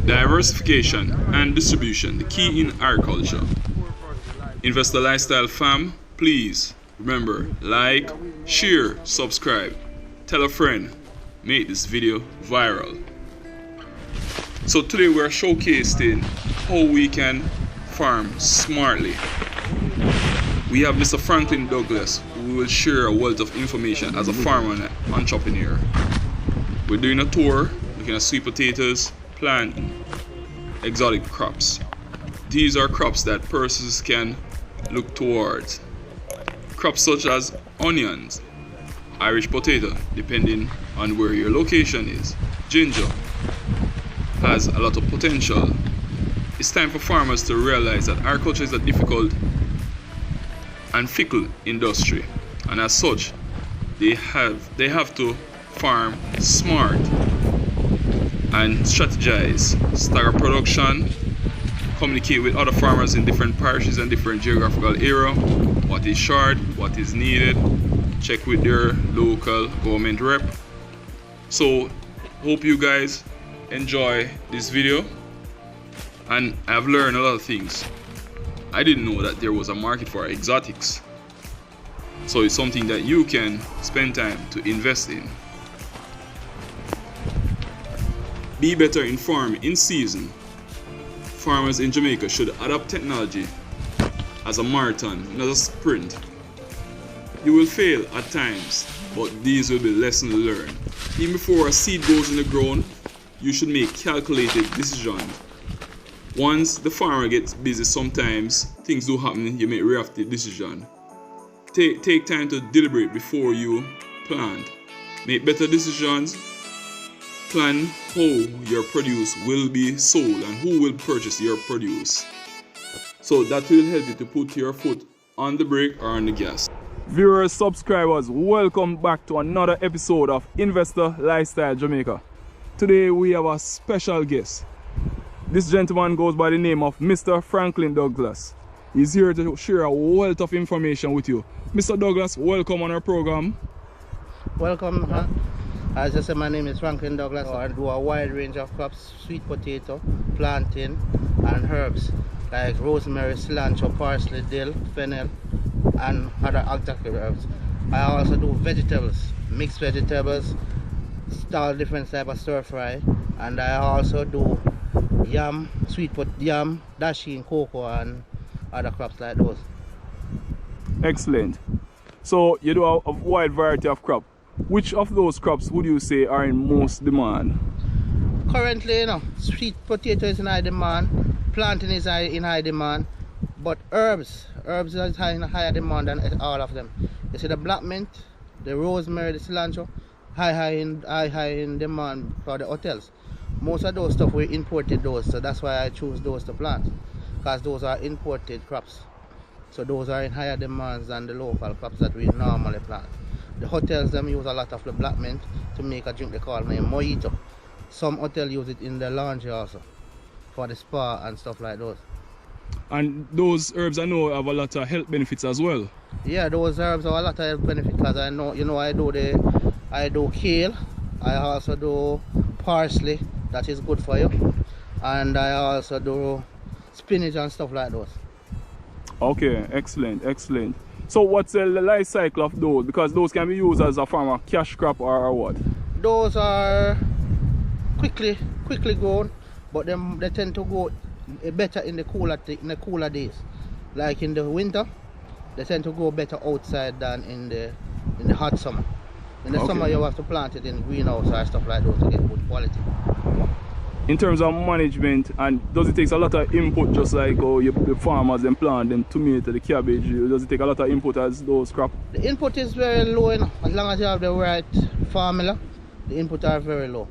Diversification and distribution, the key in agriculture. Investor Lifestyle fam, please remember, like, share, subscribe, tell a friend, make this video viral. So today we are showcasing how we can farm smartly. We have Mr. Franklyn Douglas, who will share a wealth of information as a farmer and entrepreneur. We're doing a tour looking at sweet potatoes, planting exotic crops. These are crops that persons can look towards. Crops such as onions, Irish potato, depending on where your location is, ginger has a lot of potential. It's time for farmers to realize that agriculture is a difficult and fickle industry, and as such they have to farm smart and strategize, stagger production, communicate with other farmers in different parishes and different geographical area, what is short, what is needed, check with their local government rep. So hope you guys enjoy this video, and I've learned a lot of things. I didn't know that there was a market for exotics, so it's something that you can spend time to invest in. Be better informed in season. Farmers in Jamaica should adopt technology as a marathon, not a sprint. You will fail at times, but these will be lessons learned. Even before a seed goes in the ground, you should make calculated decisions. Once the farmer gets busy, sometimes things do happen, you make reactive decision. Take time to deliberate before you plant. Make better decisions. Plan how your produce will be sold and who will purchase your produce. So that will help you to put your foot on the brake or on the gas. Viewers, subscribers, welcome back to another episode of Investor Lifestyle Jamaica. Today we have a special guest. This gentleman goes by the name of Mr. Franklyn Douglas. He's here to share a wealth of information with you. Mr. Douglas, welcome on our program. Welcome. As I said, my name is Franklyn Douglas. I do a wide range of crops: sweet potato, plantain, and herbs like rosemary, cilantro, parsley, dill, fennel, and other exotic herbs. I also do vegetables, mixed vegetables, all different types of stir fry, and I also do yam, sweet yam, dasheen, cocoa, and other crops like those. Excellent. So you do a wide variety of crops. Which of those crops would you say are in most demand? Currently, sweet potato is in high demand, plantain is in high demand, but herbs are in higher demand than all of them. You see the black mint, the rosemary, the cilantro, high in demand for the hotels. Most of those stuff we imported those, so that's why I choose those to plant, because those are imported crops. So those are in higher demands than the local crops that we normally plant. The hotels them use a lot of the black mint to make a drink they call mojito. Some hotels use it in the laundry also, for the spa and stuff like those. And those herbs I know have a lot of health benefits as well. Yeah, those herbs have a lot of health benefits, because I know, I do kale, I also do parsley, that is good for you, and I also do spinach and stuff like those. Okay, excellent, excellent. So what's the life cycle of those? Because those can be used as a form of cash crop or what? Those are quickly grown, but they tend to go better in the cooler days. Like in the winter, they tend to go better outside than in the hot summer. In the summer you have to plant it in greenhouse or stuff like those to get good quality. In terms of management, and does it take a lot of input, just like the farmers then plant them tomato, the cabbage? Does it take a lot of input as those crops? The input is very low enough. As long as you have the right formula, the input are very low.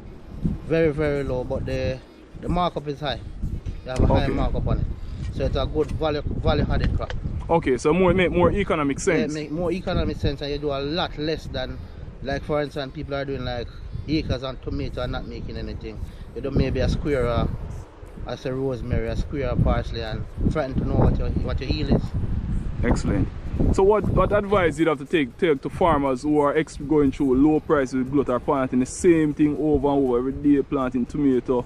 Very, very low, but the markup is high. You have a high markup on it. So it's a good value added crop. Okay, so it make more economic sense. Yeah, it make more economic sense, and you do a lot less than, like for instance, people are doing like acres on tomato and not making anything. You do maybe a square as a rosemary, a square of parsley, and trying to know what your yield is. Excellent. So what advice you'd have to take to farmers who are going through low prices with glut, or planting the same thing over and over every day, planting tomato,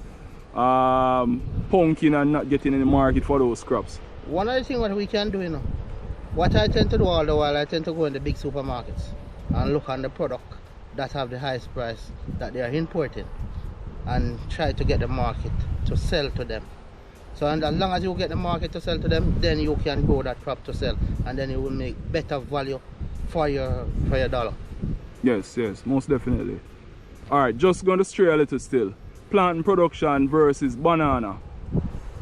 pumpkin and not getting any market for those crops? One of the things what we can do, you know, what I tend to do all the while, I tend to go in the big supermarkets and look on the product that have the highest price that they are importing and try to get the market to sell to them. So and as long as you get the market to sell to them, then you can grow that crop to sell, and then you will make better value for your dollar. Yes, yes, most definitely. Alright, just going to stray a little still. Planting production versus banana.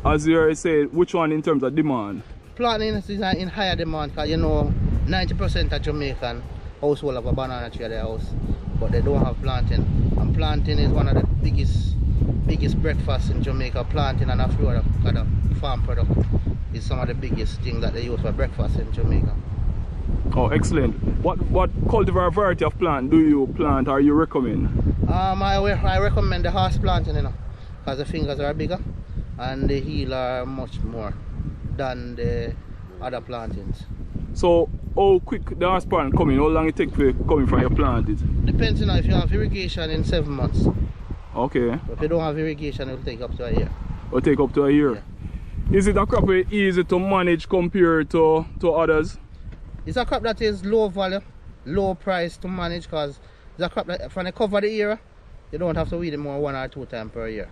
As you already said, which one in terms of demand? Planting is in higher demand because you know 90% of Jamaican household have a banana tree at their house, but they don't have planting. And planting is one of the biggest breakfasts in Jamaica. Planting and a few other farm product is some of the biggest things that they use for breakfast in Jamaica. Oh, excellent. What cultivar variety of plant do you plant or you recommend? I recommend the horse planting, you know, because the fingers are bigger and the heel are much more than the other plantings. So how quick the horse plant coming? How long it take for coming from your plant? Depends, you know, if you have irrigation in 7 months. Okay. But if you don't have irrigation, it will take up to a year. It will take up to a year. Yeah. Is it a crop easy to manage compared to others? It's a crop that is low value, low price to manage, because it's a crop that when you cover the area, you don't have to weed it more 1 or 2 times per year.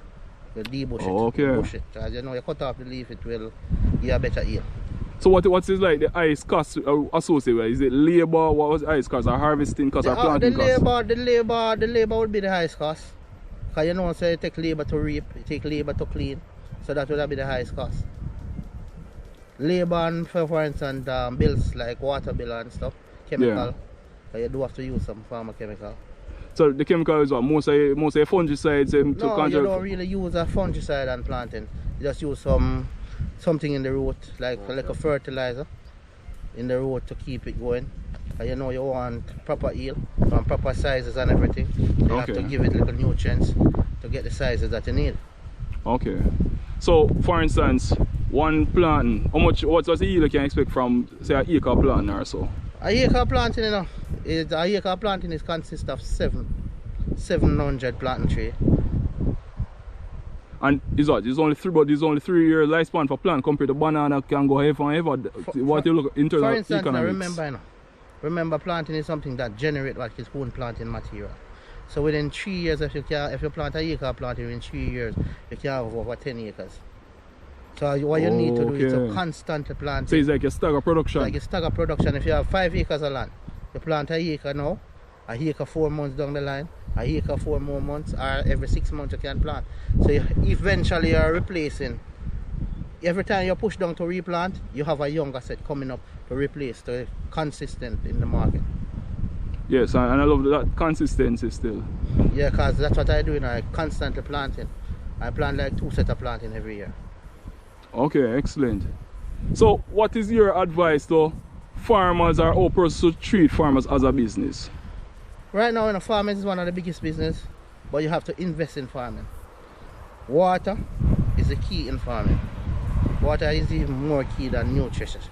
You debush it. Okay. You bush it. As you know, you cut off the leaf, it will give a better yield. So what is like the highest cost associated with? Is it labor? What was the highest cost? Or harvesting cost or planting cost? The labor would be the highest cost. Because you know, so you take labor to reap, you take labor to clean. So that would be the highest cost. Labor and for instance bills like water bill and stuff, chemical. So you do have to use some farmer chemical. So the chemical is what? Most of fungicides to no, you don't really use a fungicide on planting. You just use something in the root, like a fertilizer in the root to keep it going. And you know you want proper yield and proper sizes and everything. You have to give it little nutrients to get the sizes that you need. Okay. So for instance, one planting, what's the yield you can expect from say an acre planting or so? A acre planting, you know, consists of 700 planting tree. And is what? There's only 3 year lifespan for plant compared to banana can go ever and ever. What you look in terms of instance, economics? Remember planting is something that generates like its own planting material. So within 3 years, if you plant a acre planting in 3 years, you can have over 10 acres. So what you need to do is to constantly plant. So it's like a stagger production. Like a stagger production. If you have 5 acres of land, you plant an acre now, an acre 4 months down the line, an acre 4 more months, or every 6 months you can plant. So eventually you're replacing. Every time you push down to replant, you have a younger set coming up to replace, to be consistent in the market. Yes, and I love that consistency still. Yeah, because that's what I do, I constantly planting. I plant like 2 sets of planting every year. Okay, excellent. So what is your advice to farmers or how persons to treat farmers as a business? Right now, farming is one of the biggest business, but you have to invest in farming. Water is the key in farming. Water is even more key than nutrients.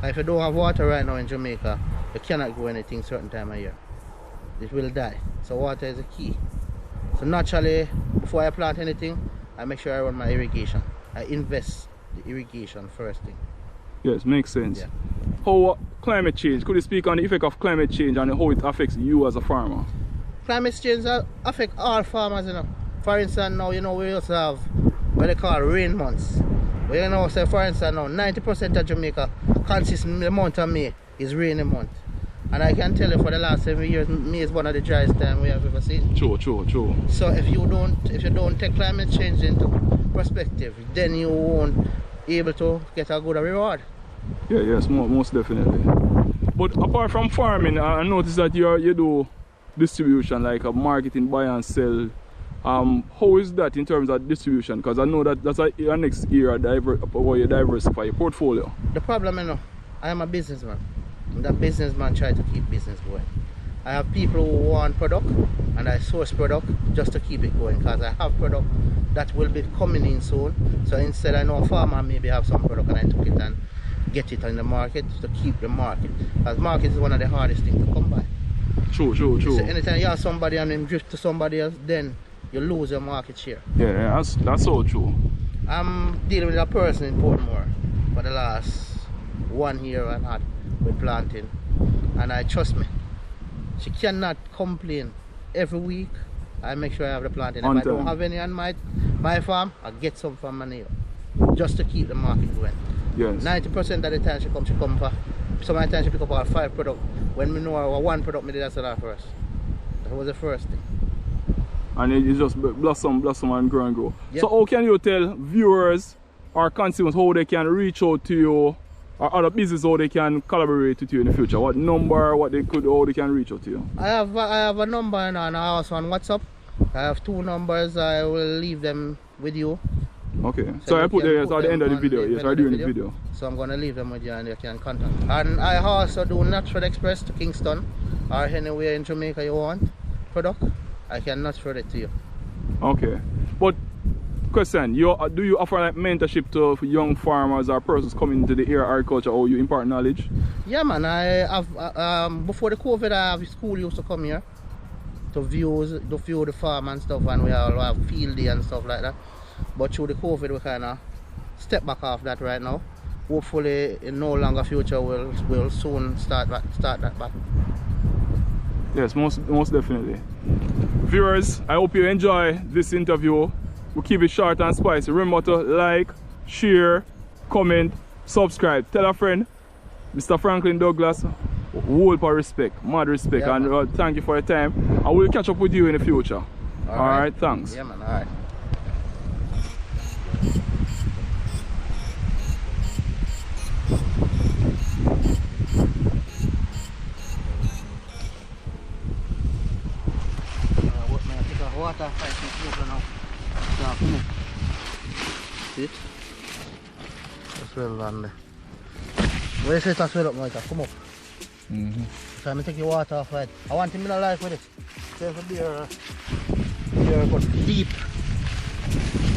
If you don't have water right now in Jamaica, you cannot grow anything certain time of year. It will die. So water is the key. So naturally, before I plant anything, I make sure I run my irrigation. I invest the irrigation first thing. Yes, makes sense. Yeah. How climate change, could you speak on the effect of climate change and how it affects you as a farmer? Climate change affects all farmers, you know. For instance, now, you know, we also have what they call rain months. But you know, say for instance now, 90% of Jamaica consistent the month of May is rainy month. And I can tell you for the last 7 years, May is one of the driest time we have ever seen. True. So if you don't take climate change into perspective, then you won't be able to get a good reward. Yeah, yes, most definitely. But apart from farming, I noticed that you do distribution, like a marketing, buy and sell. How is that in terms of distribution? Because I know that that's your next area where you diversify your portfolio. The problem, you know, I am a businessman. And that businessman try to keep business going. I have people who want product, and I source product just to keep it going, because I have product that will be coming in soon. So instead, I know a farmer maybe have some product, and I took it and get it in the market to keep the market. Because market is one of the hardest things to come by. True. So anytime you have somebody and then drift to somebody else, then you lose your market share. Yeah, that's so true. I'm dealing with a person in Portmore for the last 1 year and a half with planting, and I trust me, she cannot complain. Every week I make sure I have the planting. If I don't have any on my farm, I get some from my neighbor just to keep the market going. Yes. 90% of the time she come for, some of the time she pick up our 5 products. When we know our 1 product, me did that sell her first. That was the first thing. And it just blossom and grow. Yep. So how can you tell viewers or consumers how they can reach out to you, or other business how they can collaborate with you in the future? What number, how they can reach out to you? I have a number and also on WhatsApp. I have 2 numbers. I will leave them with you. Okay. So I put them at the end of the video. Yes, I do in the video. So I'm gonna leave them with you and you can contact. And I also do Natural Express to Kingston or anywhere in Jamaica you want product. I can transfer it to you. Okay. But question, do you offer like mentorship to young farmers or persons coming into the area of agriculture, or you impart knowledge? Yeah man, I have before the COVID I have school used to come here to view the farm and stuff, and we all have field day and stuff like that. But through the COVID we kinda step back off that right now. Hopefully in no longer future we'll soon start that back. Yes, most definitely. Viewers, I hope you enjoy this interview. We'll keep it short and spicy. Remember to like, share, comment, subscribe. Tell a friend. Mr. Franklyn Douglas, whole for respect, mad respect. Yeah, and thank you for your time. I will catch up with you in the future. Alright, thanks. Yeah man, alright. Water, now. See it? That's well done there. Where is it as well up, Micah? Come up. Trying to take your water off right. I want him in a life with it. There's a beer but deep.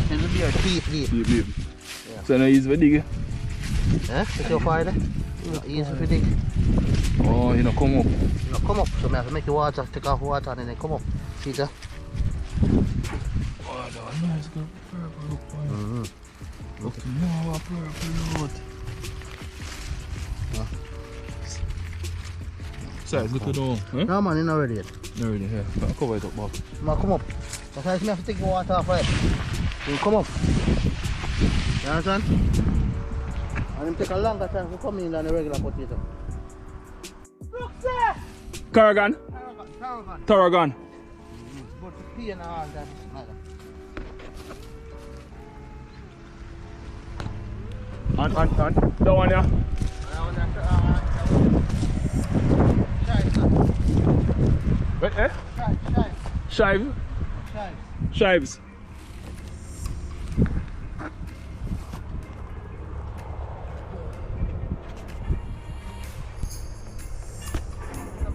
There's a beer deep. Yeah. So now easy for dig? Eh? It's your fire there? Easy for dig. Oh, you know come up. You know come up. So I have to make your water, take off water and then come up. See that? Oh, that nice good purple look. Look now, purple look. Size, look at all. Huh? No man, you're not ready yet. Not ready, yeah. I'll cover it up, Bob. Man, come up. That's why I have to take the water off right. You come up. You understand? And it take a longer time to come in than a regular potato. Look, sir! Tarragon? Tarragon. But the pea and all that is matter. And that one, yeah? Chives. What, eh? Chives. Chives?